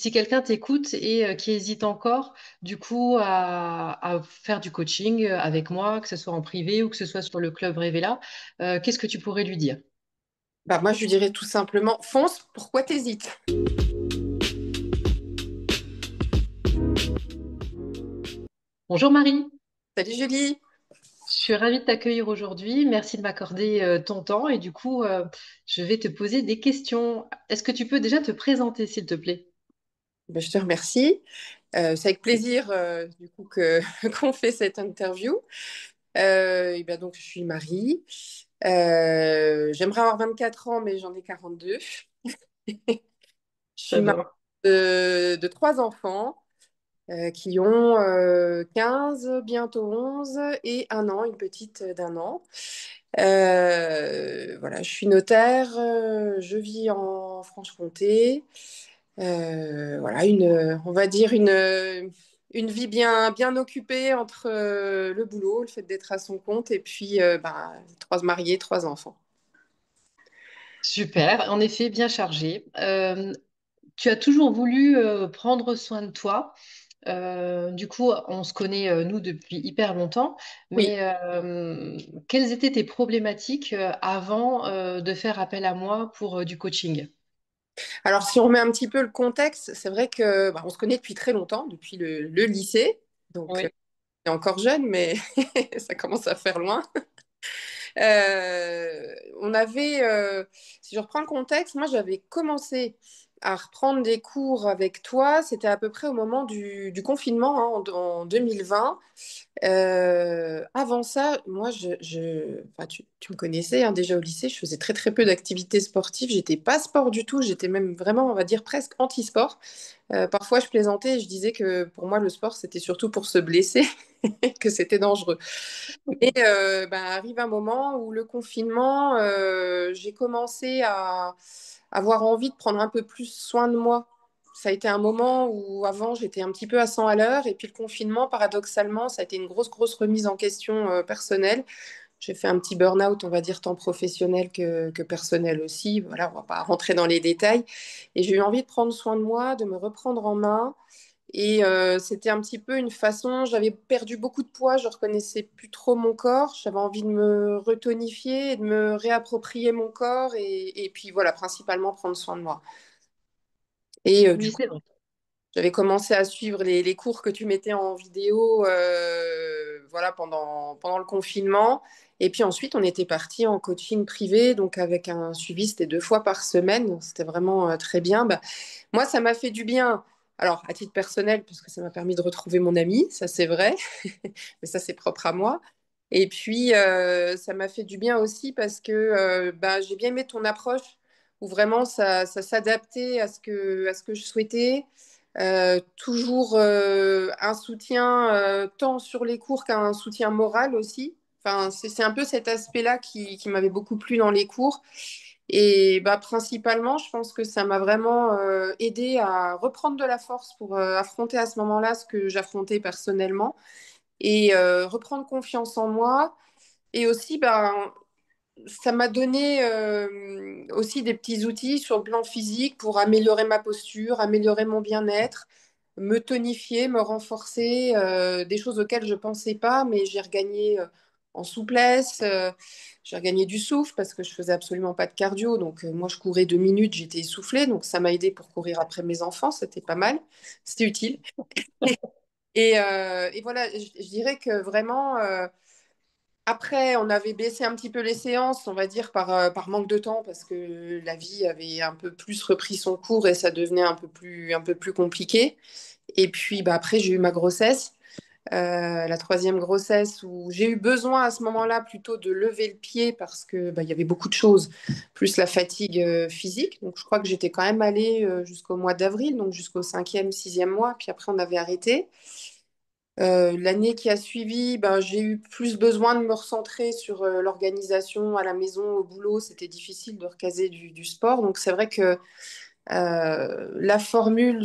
si quelqu'un t'écoute et qui hésite encore, du coup, à faire du coaching avec moi, que ce soit en privé ou que ce soit sur le club Révéla, qu'est-ce que tu pourrais lui dire? Bah, moi, je lui dirais tout simplement, fonce, pourquoi t'hésites? Bonjour Marie, Salut Julie. je suis ravie de t'accueillir aujourd'hui. Merci de m'accorder ton temps et du coup, je vais te poser des questions. Est-ce que tu peux déjà te présenter, s'il te plaît? Ben, je te remercie. C'est avec plaisir du coup qu'on fait cette interview. Et ben donc, je suis Marie. J'aimerais avoir 24 ans, mais j'en ai 42. Je suis maman J'adore. de trois enfants qui ont 15, bientôt 11 et un an, une petite d'un an. Voilà, je suis notaire, je vis en Franche-Comté. Voilà, on va dire une vie bien occupée entre le boulot, le fait d'être à son compte et puis ben, trois mariés, trois enfants. Super, en effet, bien chargé. Tu as toujours voulu prendre soin de toi. Du coup, on se connaît, nous, depuis hyper longtemps, Oui. mais quelles étaient tes problématiques avant de faire appel à moi pour du coaching? Alors, si on remet un petit peu le contexte, c'est vrai que bah, on se connaît depuis très longtemps, depuis le lycée. Donc, Oui. on est encore jeune, mais ça commence à faire loin. On avait, si je reprends le contexte, moi j'avais commencé à reprendre des cours avec toi, c'était à peu près au moment du confinement en 2020. Avant ça, moi, enfin, tu me connaissais hein, déjà au lycée, je faisais très très peu d'activités sportives, j'étais pas sport du tout, j'étais même vraiment, on va dire, presque anti-sport. Parfois, je plaisantais et je disais que pour moi, le sport, c'était surtout pour se blesser, que c'était dangereux. Mais ben, arrive un moment où le confinement, j'ai commencé à avoir envie de prendre un peu plus soin de moi. Ça a été un moment où avant j'étais un petit peu à 100 à l'heure et puis le confinement, paradoxalement, ça a été une grosse remise en question personnelle. J'ai fait un petit burn-out, on va dire, tant professionnel que personnel aussi. Voilà, on va pas rentrer dans les détails. Et j'ai eu envie de prendre soin de moi, de me reprendre en main. Et c'était un petit peu une façon, j'avais perdu beaucoup de poids, je reconnaissais plus trop mon corps, j'avais envie de me retonifier et de me réapproprier mon corps et puis voilà, principalement prendre soin de moi. Et du Oui, coup, c'est vrai. j'avais commencé à suivre les cours que tu mettais en vidéo voilà, pendant le confinement. Et puis ensuite, on était parti en coaching privé, donc avec un suivi, c'était 2 fois par semaine, donc c'était vraiment très bien. Bah, moi, ça m'a fait du bien. Alors, à titre personnel, parce que ça m'a permis de retrouver mon ami, ça c'est vrai, mais ça c'est propre à moi. Et puis, ça m'a fait du bien aussi parce que bah, j'ai bien aimé ton approche où vraiment ça s'adaptait à ce que je souhaitais. Toujours un soutien tant sur les cours qu'un soutien moral aussi. Enfin, c'est un peu cet aspect-là qui m'avait beaucoup plu dans les cours. Et bah, principalement, je pense que ça m'a vraiment aidé à reprendre de la force pour affronter à ce moment-là ce que j'affrontais personnellement et reprendre confiance en moi. Et aussi, ben, ça m'a donné aussi des petits outils sur le plan physique pour améliorer ma posture, améliorer mon bien-être, me tonifier, me renforcer, des choses auxquelles je ne pensais pas, mais j'ai regagné en souplesse, j'ai regagné du souffle parce que je faisais absolument pas de cardio. Donc moi, je courais 2 minutes, j'étais essoufflée, donc ça m'a aidé pour courir après mes enfants, c'était pas mal, c'était utile. Et voilà, je dirais que vraiment... après, on avait baissé un petit peu les séances, on va dire, par manque de temps, parce que la vie avait un peu plus repris son cours et ça devenait un peu plus compliqué. Et puis, bah, après, j'ai eu ma grossesse, la troisième grossesse, où j'ai eu besoin à ce moment-là plutôt de lever le pied parce que bah, il y avait beaucoup de choses, plus la fatigue physique. Donc, je crois que j'étais quand même allée jusqu'au mois d'avril, donc jusqu'au cinquième, sixième mois. Puis après, on avait arrêté. L'année qui a suivi, ben, j'ai eu plus besoin de me recentrer sur l'organisation à la maison, au boulot. C'était difficile de recaser du sport. Donc c'est vrai que la formule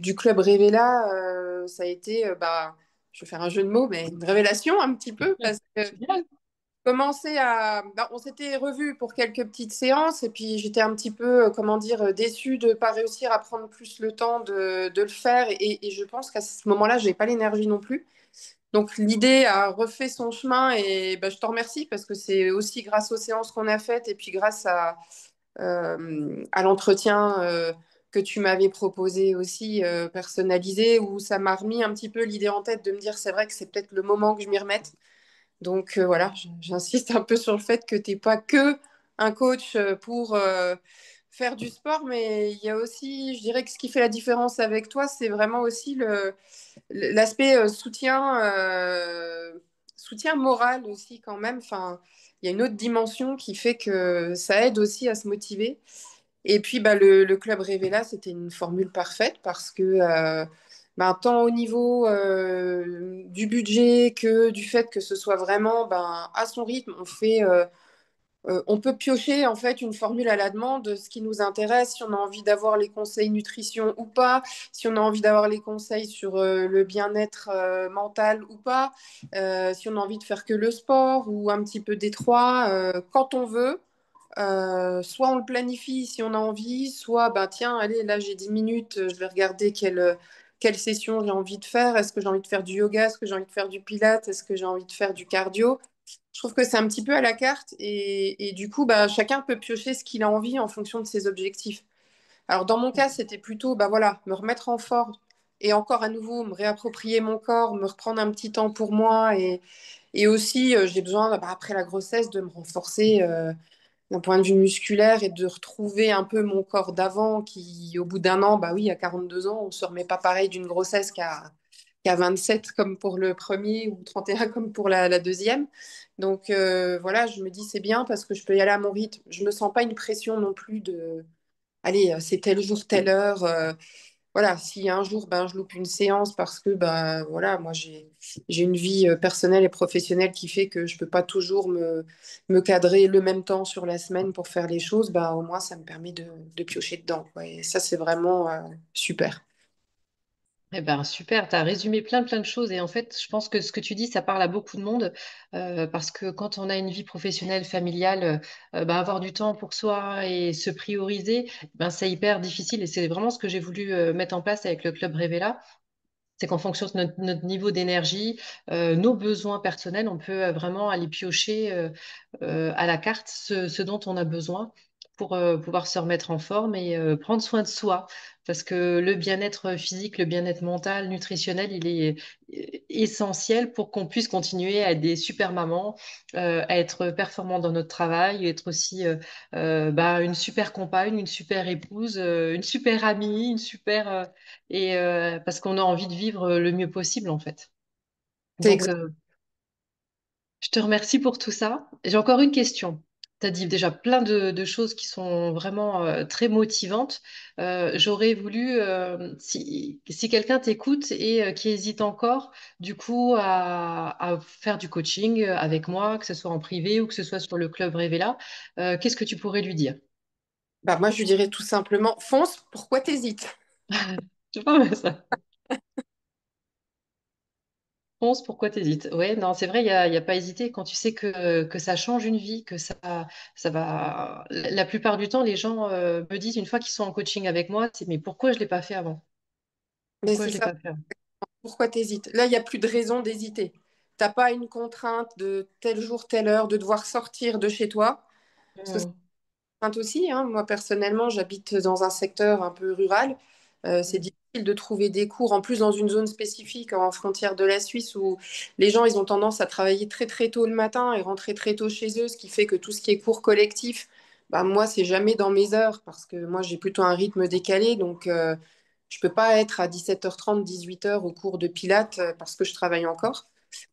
du club Révéla, ça a été, bah, je vais faire un jeu de mots, mais une révélation un petit peu parce que Génial. On s'était revus pour quelques petites séances et puis j'étais un petit peu, comment dire, déçue de ne pas réussir à prendre plus le temps de le faire et je pense qu'à ce moment-là, j'ai pas l'énergie non plus. Donc l'idée a refait son chemin et bah, je te remercie parce que c'est aussi grâce aux séances qu'on a faites et puis grâce à l'entretien que tu m'avais proposé aussi personnalisé où ça m'a remis un petit peu l'idée en tête de me dire c'est vrai que c'est peut-être le moment que je m'y remette. Donc voilà, j'insiste un peu sur le fait que tu n'es pas que un coach pour faire du sport, mais il y a aussi, je dirais que ce qui fait la différence avec toi, c'est vraiment aussi l'aspect soutien moral aussi quand même. Enfin, il y a une autre dimension qui fait que ça aide aussi à se motiver. Et puis, bah, le Club Révéla, c'était une formule parfaite parce que, bah, tant au niveau du budget que du fait que ce soit vraiment ben, à son rythme, on peut piocher en fait une formule à la demande de ce qui nous intéresse, si on a envie d'avoir les conseils nutrition ou pas, si on a envie d'avoir les conseils sur le bien-être mental ou pas, si on a envie de faire que le sport ou un petit peu des trois, quand on veut. Soit on le planifie si on a envie, soit bah, tiens, allez, là j'ai 10 minutes, je vais regarder quelle session j'ai envie de faire. Est-ce que j'ai envie de faire du yoga? Est-ce que j'ai envie de faire du pilates? Est-ce que j'ai envie de faire du cardio? Je trouve que c'est un petit peu à la carte et du coup, bah, chacun peut piocher ce qu'il a envie en fonction de ses objectifs. Alors dans mon cas, c'était plutôt bah, voilà, me remettre en forme et encore à nouveau me réapproprier mon corps, me reprendre un petit temps pour moi et aussi j'ai besoin, bah, après la grossesse, de me renforcer. D'un point de vue musculaire et de retrouver un peu mon corps d'avant qui, au bout d'un an, bah oui, à 42 ans, on ne se remet pas pareil d'une grossesse qu'à 27 comme pour le premier ou 31 comme pour la deuxième. Donc voilà, je me dis c'est bien parce que je peux y aller à mon rythme. Je ne me sens pas une pression non plus de, allez, c'est tel jour, telle heure. Voilà, si un jour ben, je loupe une séance parce que ben, voilà, moi j'ai une vie personnelle et professionnelle qui fait que je peux pas toujours me cadrer le même temps sur la semaine pour faire les choses, ben, au moins ça me permet de piocher dedans, quoi. Et ça, c'est vraiment super. Eh ben, super, tu as résumé plein de choses et en fait, je pense que ce que tu dis, ça parle à beaucoup de monde parce que quand on a une vie professionnelle, familiale, ben, avoir du temps pour soi et se prioriser, ben, c'est hyper difficile et c'est vraiment ce que j'ai voulu mettre en place avec le Club Révéla. C'est qu'en fonction de notre niveau d'énergie, nos besoins personnels, on peut vraiment aller piocher à la carte ce dont on a besoin pour pouvoir se remettre en forme et prendre soin de soi. Parce que le bien-être physique, le bien-être mental, nutritionnel, il est essentiel pour qu'on puisse continuer à être des super mamans, à être performants dans notre travail, être aussi bah, une super compagne, une super épouse, une super amie, une super et parce qu'on a envie de vivre le mieux possible en fait. C'est Donc, exact. je te remercie pour tout ça. J'ai encore une question. Tu as dit déjà plein de choses qui sont vraiment très motivantes. J'aurais voulu, si quelqu'un t'écoute et qui hésite encore, du coup, à faire du coaching avec moi, que ce soit en privé ou que ce soit sur le Club Révéla, qu'est-ce que tu pourrais lui dire? Bah, moi, je lui dirais tout simplement, fonce, pourquoi t'hésites? Je sais pas, mais ça. 11, pourquoi t'hésites? Ouais, non, c'est vrai, il y a pas hésité quand tu sais que ça change une vie, que ça va. La plupart du temps, les gens me disent, une fois qu'ils sont en coaching avec moi, c'est mais pourquoi je l'ai pas fait avant? Mais Pourquoi c'est je l'ai ça, pas fait avant? pourquoi t'hésites? Là, il n'y a plus de raison d'hésiter. T'as pas une contrainte de tel jour, telle heure, de devoir sortir de chez toi. Mm, Contrainte aussi, hein. Moi, personnellement, j'habite dans un secteur un peu rural. C'est mm, difficile de trouver des cours, en plus dans une zone spécifique, en frontière de la Suisse, où les gens, ils ont tendance à travailler très très tôt le matin et rentrer très tôt chez eux, ce qui fait que tout ce qui est cours collectif, bah, moi, c'est jamais dans mes heures, parce que moi, j'ai plutôt un rythme décalé, donc je peux pas être à 17h30, 18h au cours de Pilates parce que je travaille encore.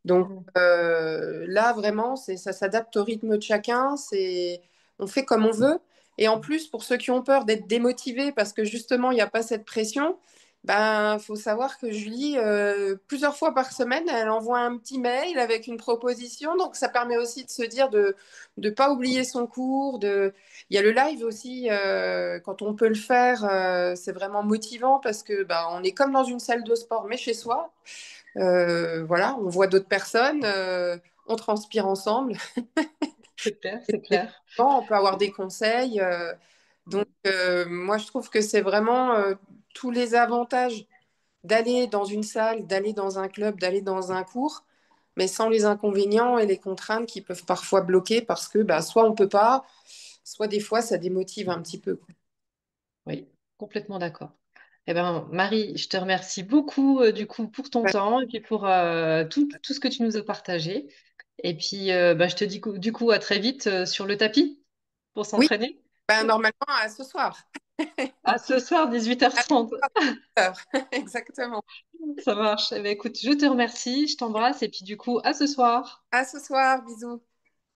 Donc mm, là, vraiment, ça s'adapte au rythme de chacun. On fait comme on veut. Et en plus, pour ceux qui ont peur d'être démotivés parce que justement, il n'y a pas cette pression, ben, faut savoir que Julie, plusieurs fois par semaine, elle envoie un petit mail avec une proposition. Donc, ça permet aussi de se dire de ne pas oublier son cours. Il y a le live aussi, quand on peut le faire, c'est vraiment motivant parce que ben, on est comme dans une salle de sport, mais chez soi. Voilà, on voit d'autres personnes, on transpire ensemble. C'est clair, Et c'est clair. on peut avoir des conseils. Donc, moi, je trouve que c'est vraiment tous les avantages d'aller dans une salle, d'aller dans un club, d'aller dans un cours, mais sans les inconvénients et les contraintes qui peuvent parfois bloquer parce que bah, soit on peut pas, soit des fois ça démotive un petit peu. Oui, complètement d'accord. Eh ben, Marie, je te remercie beaucoup du coup pour ton Ouais. temps et puis pour tout ce que tu nous as partagé. Et puis, bah, je te dis du coup à très vite sur le tapis pour Oui, s'entraîner. ben, normalement à ce soir. À ce soir, 18h30. Exactement. Ça marche. Eh ben, écoute, je te remercie, je t'embrasse et puis du coup, à ce soir. À ce soir, bisous.